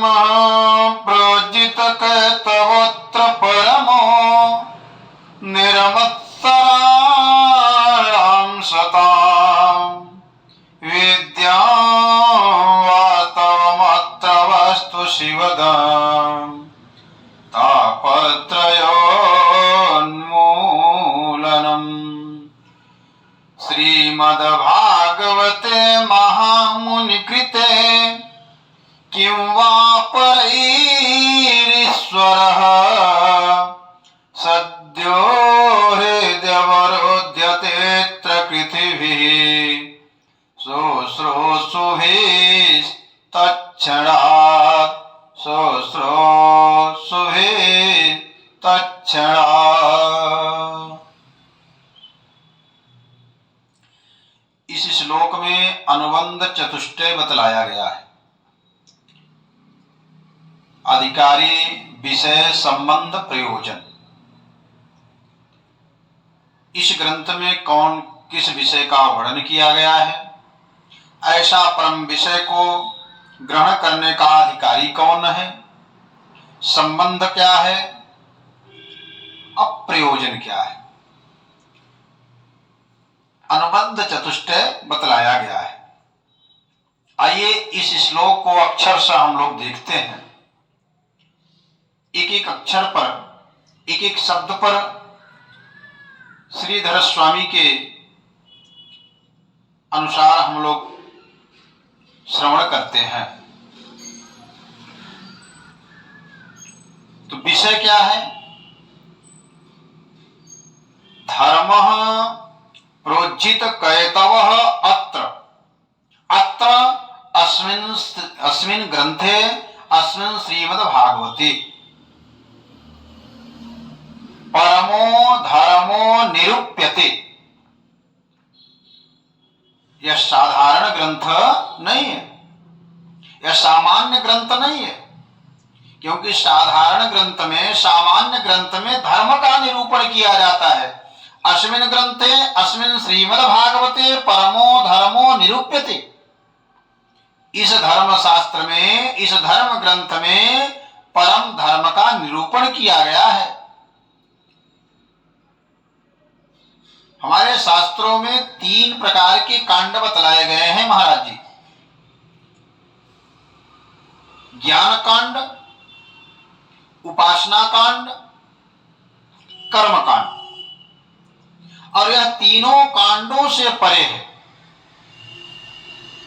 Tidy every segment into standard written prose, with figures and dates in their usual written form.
प्रोजित कैतवोत्र परमो निरमत्सराणां सताम् विद्यां वास्तवमत्र वस्तु शिवदाम् तापत्रयोन्मूलनम्। श्रीमद्भागवते महामुनिकृते किं वा परैरीश्वरः सद्यो हृदयवरोध्यतेऽत्र पृथिवीः शुश्रूषुभिस्तच्छणात् शुश्रूषुभिस्तच्छणात्। इस श्लोक में अनुबंध चतुष्टय बतलाया गया है। अधिकारी, विषय, संबंध, प्रयोजन। इस ग्रंथ में कौन किस विषय का वर्णन किया गया है, ऐसा परम विषय को ग्रहण करने का अधिकारी कौन है, संबंध क्या है, अब प्रयोजन क्या है, अनुबंध चतुष्टय बतलाया गया है। आइए इस श्लोक को अक्षर से हम लोग देखते हैं। एक एक अक्षर पर, एक एक शब्द पर श्रीधर स्वामी के अनुसार हम लोग श्रवण करते हैं। तो विषय क्या है? धर्मः प्रोज्झित कैतवः अत्र अत्र अस्मिन् ग्रंथे अस्मिन् श्रीमद्भागवते परमो धर्मो निरूप्यते। यह साधारण ग्रंथ नहीं है, यह सामान्य ग्रंथ नहीं है, क्योंकि साधारण ग्रंथ में, सामान्य ग्रंथ में धर्म का निरूपण किया जाता है। अस्मिन् ग्रंथे अस्मिन् श्रीमद्भागवते परमो धर्मो निरूप्यते। इस धर्म शास्त्र में, इस धर्म ग्रंथ में परम धर्म का निरूपण किया गया है। हमारे शास्त्रों में 3 प्रकार के कांड बतलाए गए हैं महाराज जी। ज्ञान कांड, उपासना कांड, कर्म कांड। और यह तीनों कांडों से परे है।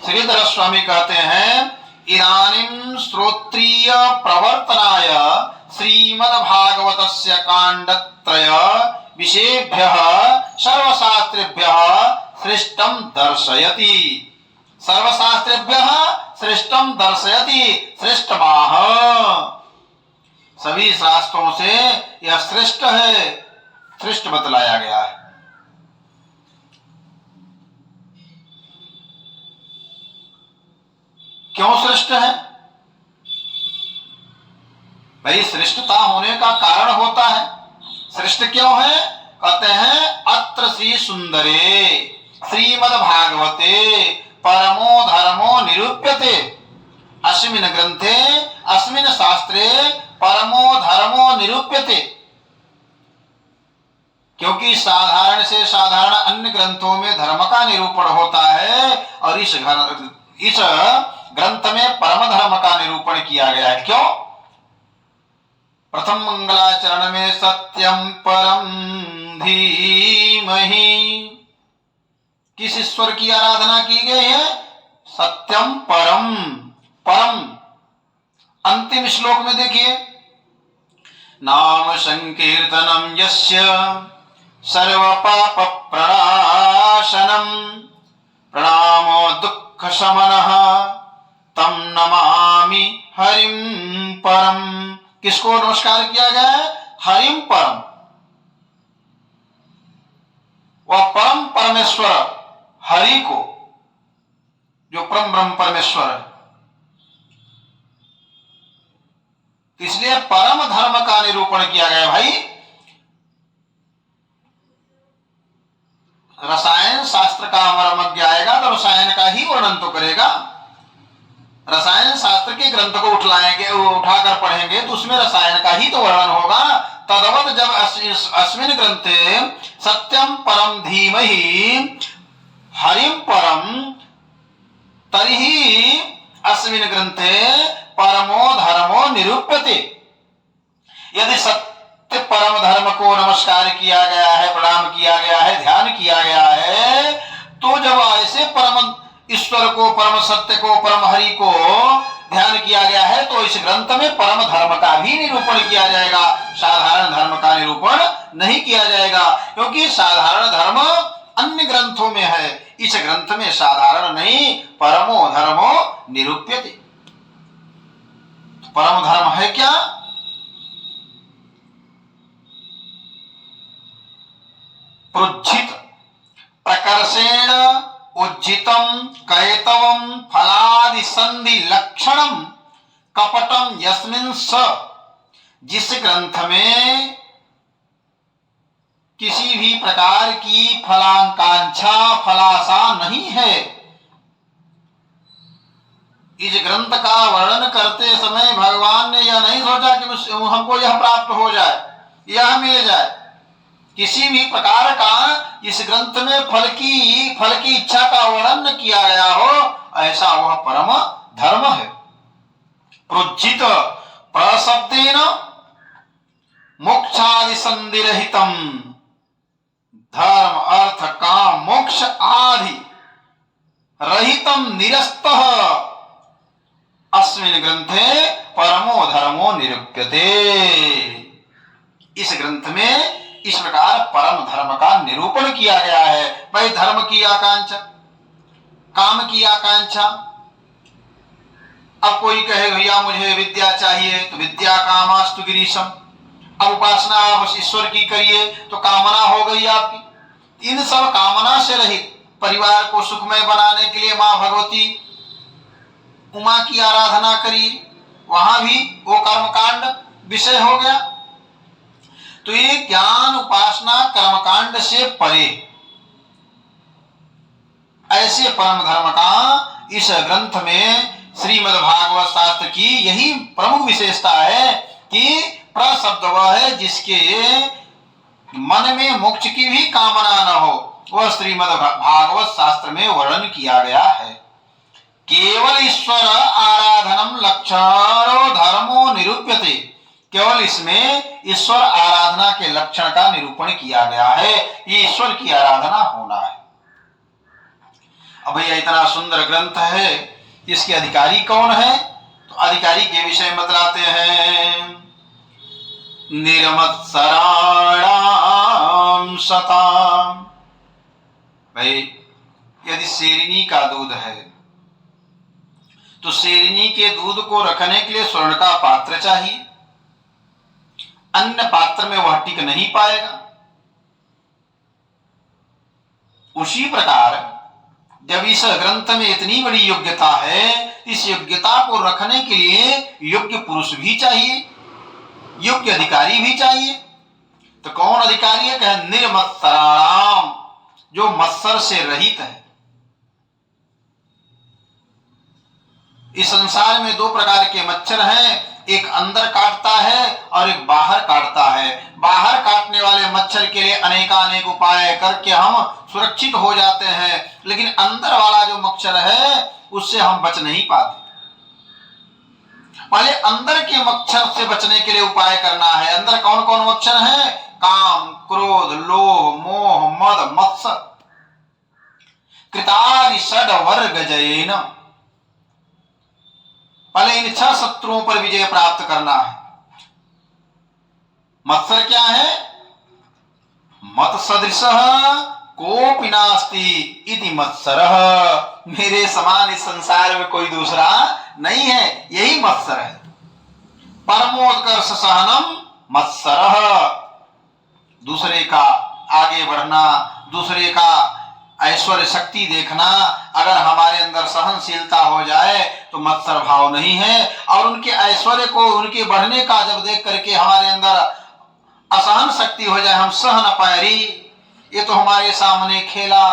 श्रीधर स्वामी कहते हैं, इदानीं श्रोत्रिय प्रवर्तनाय श्रीमद्भागवतस्य कांडत्रय विषयेभ्यः सर्वशास्त्रेभ्यः सृष्टं दर्शयति। सर्वशास्त्रेभ्यः सृष्टं दर्शयति, सृष्टमाह। सभी शास्त्रों से यह श्रेष्ठ है, श्रेष्ठ बतलाया गया है। क्यों श्रेष्ठ है भाई? श्रेष्ठता होने का कारण होता है। श्रेष्ठ क्यों है? कहते हैं, अत्र श्री सुंदरे श्रीमद्भागवते परमो धर्मो निरूप्यते। अस्मिन् ग्रंथे अस्मिन् शास्त्रे परमो धर्मो निरूप्यते। क्योंकि साधारण से साधारण अन्य ग्रंथों में धर्म का निरूपण होता है, और इस ग्रंथ में परम धर्म का निरूपण किया गया है। क्यों? प्रथम मंगलाचरण में सत्यम परम धीमहि, किस ईश्वर की आराधना की गई है? सत्यम परम, परम। अंतिम श्लोक में देखिए, नाम संकीर्तनम यस्य सर्व पाप प्रणाशनम प्रणामो दुःख शमनः तम नमामि हरिम परम। किसको नमस्कार किया गया है? हरिम परम। वह परम परमेश्वर हरि को, जो परम ब्रह्म परमेश्वर है। इसलिए परम धर्म का निरूपण किया गया। भाई रसायन शास्त्र का मर्मज्ञ आएगा तो रसायन का ही वर्णन तो करेगा। रसायन शास्त्र के ग्रंथ को उठलाएंगे, उठाकर पढ़ेंगे तो उसमें रसायन का ही तो वर्णन होगा। तदवत जब अस्मिन् ग्रंथे सत्यम परम धीमहि हरिम परम तर्हि अस्मिन् ग्रंथे परमो धर्मो निरूप्यते। यदि सत्य परम धर्म को नमस्कार किया गया है, प्रणाम किया गया है, ध्यान किया गया है, तो जब ऐसे परम ईश्वर को, परम सत्य को, परम हरि को ध्यान किया गया है तो इस ग्रंथ में परम धर्म का भी निरूपण किया जाएगा, साधारण धर्म का निरूपण नहीं किया जाएगा। क्योंकि साधारण धर्म अन्य ग्रंथों में है, इस ग्रंथ में साधारण नहीं, परमो धर्मो निरूप्यते। परम धर्म है क्या? प्रोज्झित प्रकर्षेण उज्जितम कैतवम फलादि संधि लक्षणम कपटम यस्मिन् स, जिस ग्रंथ में किसी भी प्रकार की फलाकांक्षा, फलाशा नहीं है। इस ग्रंथ का वर्णन करते समय भगवान ने यह नहीं सोचा कि हमको यह प्राप्त हो जाए, यह मिल जाए। किसी भी प्रकार का इस ग्रंथ में फल की इच्छा का वर्णन किया गया हो, ऐसा वह परम धर्म है। प्रोज्झित प्रशब्देन मोक्षादि संधिरहितम, धर्म अर्थ काम मोक्ष आदि रहितम निरस्तः अस्मिन् ग्रंथे परमो धर्मो निरूप्यते। इस ग्रंथ में इस प्रकार परम धर्म का निरूपण किया गया है। भाई धर्म की आकांक्षा, काम की आकांक्षा। अब कोई कहे भैया मुझे विद्या चाहिए तो विद्या कामास्तु गिरीशम, अब उपासना आप ईश्वर की करिए तो कामना हो गई आपकी। इन सब कामना से रहित परिवार को सुखमय बनाने के लिए मां भगवती उमा की आराधना करिए, वहां भी वो कर्मकांड विषय हो गया। तो ये ज्ञान उपासना कर्मकांड से परे ऐसे परम धर्म का इस ग्रंथ में श्रीमद् भागवत शास्त्र की यही प्रमुख विशेषता है कि प्रशब्द वह है जिसके मन में मोक्ष की भी कामना न हो, वह श्रीमद् भागवत शास्त्र में वर्णन किया गया है। केवल ईश्वर आराधनम लक्षणो धर्मो निरूप्यते, केवल इसमें ईश्वर आराधना के लक्षण का निरूपण किया गया है। ये ईश्वर की आराधना होना है। अब भैया इतना सुंदर ग्रंथ है, इसके अधिकारी कौन है? तो अधिकारी के विषय में बतलाते हैं। निर्मत्सराणाम सताम, भाई यदि शेरनी का दूध है तो शेरनी के दूध को रखने के लिए स्वर्ण का पात्र चाहिए, अन्य पात्र में वह टिक नहीं पाएगा। उसी प्रकार जब इस ग्रंथ में इतनी बड़ी योग्यता है, इस योग्यता को रखने के लिए योग्य पुरुष भी चाहिए, योग्य अधिकारी भी चाहिए। तो कौन अधिकारी है? कहे निर्मत्सराणाम, जो मत्सर से रहित है। इस संसार में दो प्रकार के मच्छर हैं, एक अंदर काटता है और एक बाहर काटता है। बाहर काटने वाले मच्छर के लिए अनेकानेक उपाय करके हम सुरक्षित हो जाते हैं, लेकिन अंदर वाला जो मच्छर है उससे हम बच नहीं पाते। पहले अंदर के मच्छर से बचने के लिए उपाय करना है। अंदर कौन कौन मच्छर हैं? काम, क्रोध, लोभ, मोह, मद, मत्सर, कृतारि षड वर्ग जयेन। पहले इन 6 शत्रुओं पर विजय प्राप्त करना है। मत्सर क्या है? मत सदृशः कोपि नास्ति इति मत्सरः, मेरे समान इस संसार में कोई दूसरा नहीं है, यही मत्सर है। परमोत्कर्ष सहनम मत्सरः, दूसरे का आगे बढ़ना, दूसरे का ऐश्वर्य शक्ति देखना, अगर हमारे अंदर सहनशीलता हो जाए तो मत्सर भाव नहीं है। और उनके ऐश्वर्य को, उनके बढ़ने का जब देख करके हमारे अंदर असहन शक्ति हो जाए, हम सह न पाए, ये तो हमारे सामने खेला,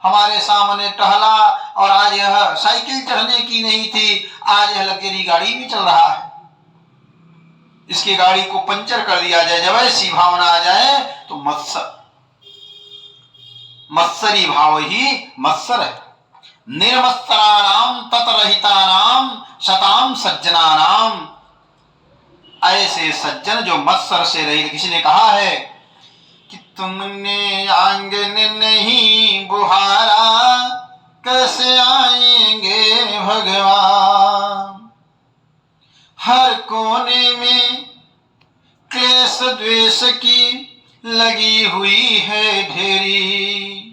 हमारे सामने टहला और आज यह साइकिल चढ़ने की नहीं थी, आज यह लग्जरी गाड़ी में चल रहा है। इसकी गाड़ी को पंचर कर दिया जाए, जब ऐसी भावना आ जाए तो मत्सरी भाव ही मत्सर है। निर्मत्सराणाम ततरहितानाम शताम सज्जनानाम, ऐसे सज्जन जो मत्सर से रहित। किसी ने कहा है कि तुमने आंगन नहीं बुहारा, कैसे आएंगे भगवान। हर कोने में क्लेश द्वेष की लगी हुई है ढेरी।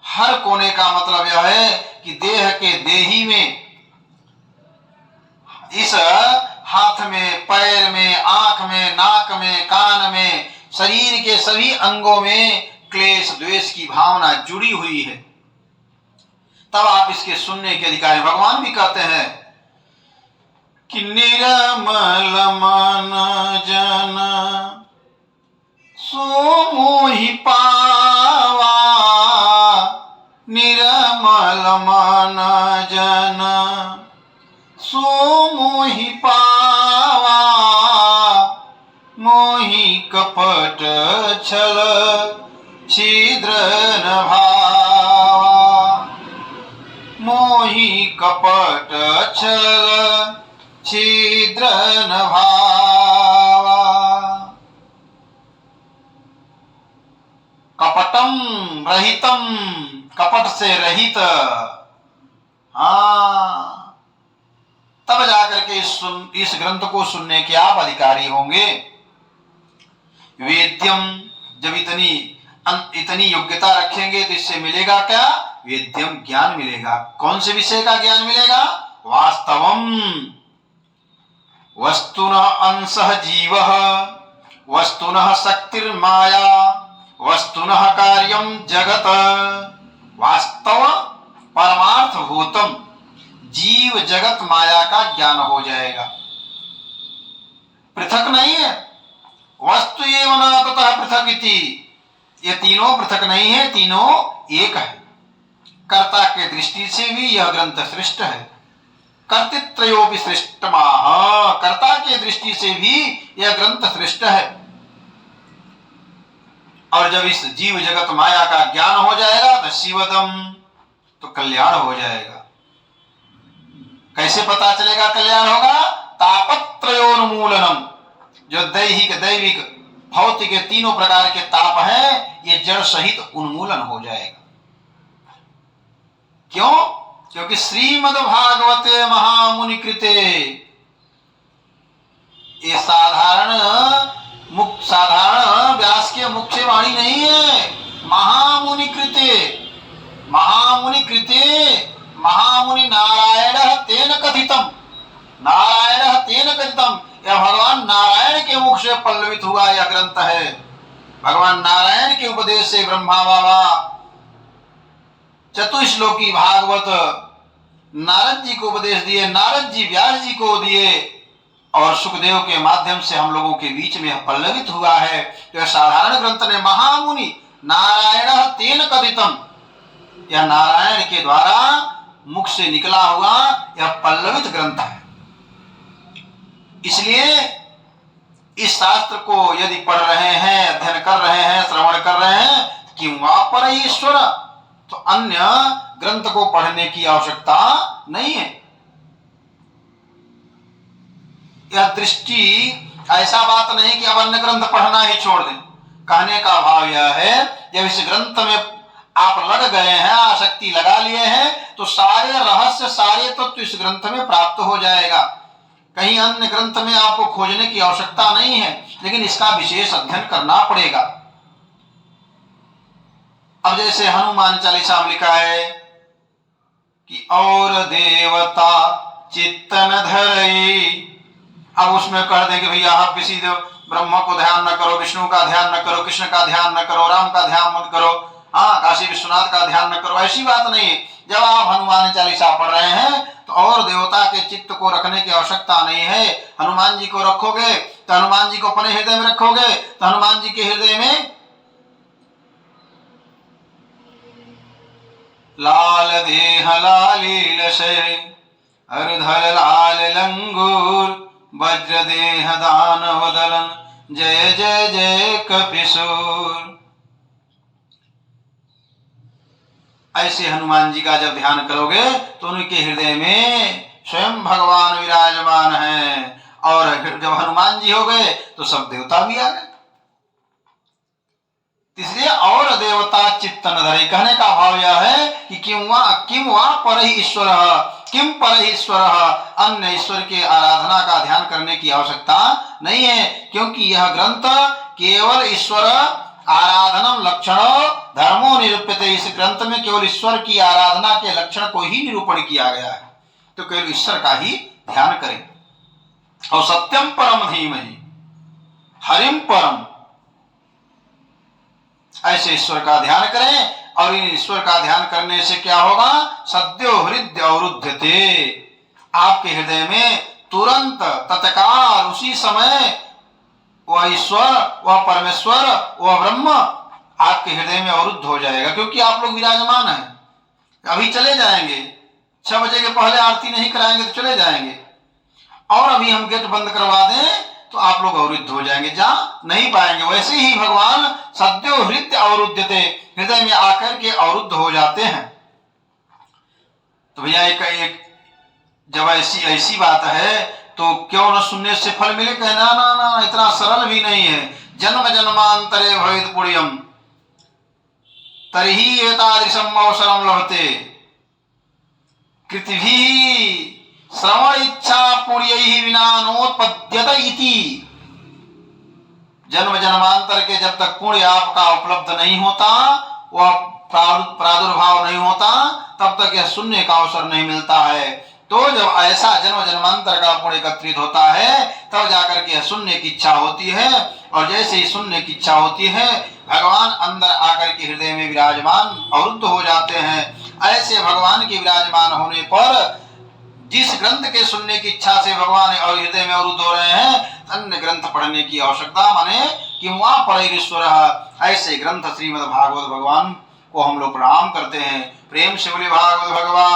हर कोने का मतलब यह है कि देह के देही में, इस हाथ में, पैर में, आंख में, नाक में, कान में, शरीर के सभी अंगों में क्लेश द्वेष की भावना जुड़ी हुई है। तब आप इसके सुनने के अधिकारी। भगवान भी कहते हैं कि निरमल मन जन सो मोहि पावा, निर्मल मन जन सो मोहि पावा, मोहि कपट छल छिद्र न भावा, मोहि कपट छल छिद्र न भावा। कपटम रहितम, कपट से रहित। हाँ, तब जाकर के इस ग्रंथ को सुनने के आप अधिकारी होंगे। वेद्यम, जब इतनी योग्यता रखेंगे तो इससे मिलेगा क्या? वेद्यम, ज्ञान मिलेगा। कौन से विषय का ज्ञान मिलेगा? वास्तवम वस्तुनः अंशः जीवः, वस्तुनः शक्तिर्माया, वस्तुनः कार्यम जगत। वास्तव परमार्थ भूतम, जीव जगत माया का ज्ञान हो जाएगा। पृथक नहीं है, वस्तु एव न ततः पृथक इति। ये तीनों पृथक नहीं है, तीनों एक है। कर्ता के दृष्टि से भी यह ग्रंथ श्रेष्ठ है। कर्तृत्रयोपि श्रेष्ठमाह, कर्ता के दृष्टि से भी यह ग्रंथ श्रेष्ठ है। और जब इस जीव जगत माया का ज्ञान हो जाएगा तो शिवदम, तो कल्याण हो जाएगा। कैसे पता चलेगा कल्याण होगा? तापत्रयोन्मूलनम, जो दैहिक, दैविक, भौतिक तीनों प्रकार के ताप हैं, ये जड़ सहित उन्मूलन हो जाएगा। क्यों? क्योंकि श्रीमद् भागवते महामुनि कृते, ये साधारण व्यास के मुख्य वाणी नहीं है। महामुनि कृते, महामुनि कृते, महामुनि नारायण तेन कथितम, नारायण तेन कथितम। यह भगवान नारायण के मुख से पल्लवित हुआ यह ग्रंथ है। भगवान नारायण के उपदेश से ब्रह्मा बाबा चतुश्लोकी भागवत नारद जी को उपदेश दिए, नारद जी व्यास जी को दिए, और सुखदेव के माध्यम से हम लोगों के बीच में पल्लवित हुआ है। तो साधारण ग्रंथ ने महामुनि नारायण तेन कथितम, यह नारायण के द्वारा मुख से निकला हुआ यह पल्लवित ग्रंथ है। इसलिए इस शास्त्र को यदि पढ़ रहे हैं, अध्ययन कर रहे हैं, श्रवण कर रहे हैं, कि वहां पर ईश्वर, तो अन्य ग्रंथ को पढ़ने की आवश्यकता नहीं है। यह दृष्टि ऐसा बात नहीं कि अब अन्य ग्रंथ पढ़ना ही छोड़ दें। कहने का भाव यह है, जब इस ग्रंथ में आप लग गए हैं, आसक्ति लगा लिए हैं, तो सारे रहस्य, सारे तत्व इस ग्रंथ में प्राप्त हो जाएगा। कहीं अन्य ग्रंथ में आपको खोजने की आवश्यकता नहीं है, लेकिन इसका विशेष अध्ययन करना पड़ेगा। अब जैसे हनुमान चालीसा में लिखा है कि और देवता चित्तन धरई, अब उसमें कह दें कि भैया आप किसी ब्रह्मा को ध्यान न करो, विष्णु का ध्यान न करो, कृष्ण का ध्यान न करो, राम का ध्यान मत करो, हाँ काशी विश्वनाथ का ध्यान न करो, ऐसी बात नहीं। जब आप हनुमान चालीसा पढ़ रहे हैं तो और देवता के चित्त को रखने की आवश्यकता नहीं है। हनुमान जी को रखोगे तो हनुमान जी को अपने हृदय में रखोगे तो हनुमान जी के हृदय में लाल देह लालील से हरधर लाल लंगूर वज्र देह दानव दलन जय जय जय कपिसूर। ऐसे हनुमान जी का जब ध्यान करोगे तो उनके हृदय में स्वयं भगवान विराजमान हैं, और जब हनुमान जी हो गए तो सब देवता भी आ गए। इसलिए और देवता चित्तन धरे, कहने का भाव यह है कि किम वा पर ही ईश्वर, किम पर ही ईश्वर, अन्य ईश्वर के आराधना का ध्यान करने की आवश्यकता नहीं है, क्योंकि यह ग्रंथ केवल ईश्वर आराधनम लक्षण धर्मो निरूप्यते। इस ग्रंथ में केवल ईश्वर की आराधना के लक्षण को ही निरूपण किया गया है, तो केवल ईश्वर का ही ध्यान करें। और सत्यम परम धीमहि हरिम परम, ऐसे ईश्वर का ध्यान करें। और इन ईश्वर का ध्यान करने से क्या होगा? सद्यो हृदय अवरुध्यते, आपके हृदय में तुरंत तत्काल उसी समय वह ईश्वर, वह परमेश्वर, वह ब्रह्म आपके हृदय में अवरुद्ध हो जाएगा, क्योंकि आप लोग विराजमान हैं। अभी चले जाएंगे, 6 बजे के पहले आरती नहीं कराएंगे तो चले जाएंगे, और अभी हम गेट बंद करवा दें तो आप लोग अवरुद्ध हो जाएंगे, जा नहीं पाएंगे। वैसे ही भगवान सद्यो हृदय अवरुद्धते, हृदय में आकर के अवरुद्ध हो जाते हैं। तो भैया एक जब ऐसी बात है तो क्यों न सुनने से फल मिले? कहना ना ना, इतना सरल भी नहीं है। जन्म जन्मांतरे भवेत् पुण्यम तर्हि एतादृशम अवसरम लभते कृतिभिः श्रवण इच्छा पुण्यैः विना नोत्पद्यत इति। जन्म जन्मांतर के जब तक पुण्य आपका उपलब्ध नहीं होता, वह प्रादुर्भाव नहीं होता, तब तक यह सुनने का अवसर नहीं मिलता है। तो जब ऐसा जन्म जन्मांतर का पुण्य एकत्रित होता है तब जाकर के सुनने की इच्छा होती है, और जैसे ही सुनने की इच्छा होती है भगवान अंदर आकर के हृदय में विराजमान अवरुद्ध हो जाते हैं। ऐसे भगवान के विराजमान होने पर जिस ग्रंथ के सुनने की इच्छा से भगवान और हृदय में अवरुद्ध हो रहे हैं, अन्य ग्रंथ पढ़ने की आवश्यकता माने कि वहां पर ईश्वर, ऐसे ग्रंथ श्रीमद् भागवत भगवान को हम लोग प्रणाम करते हैं। प्रेम से बोले भागवत भगवान।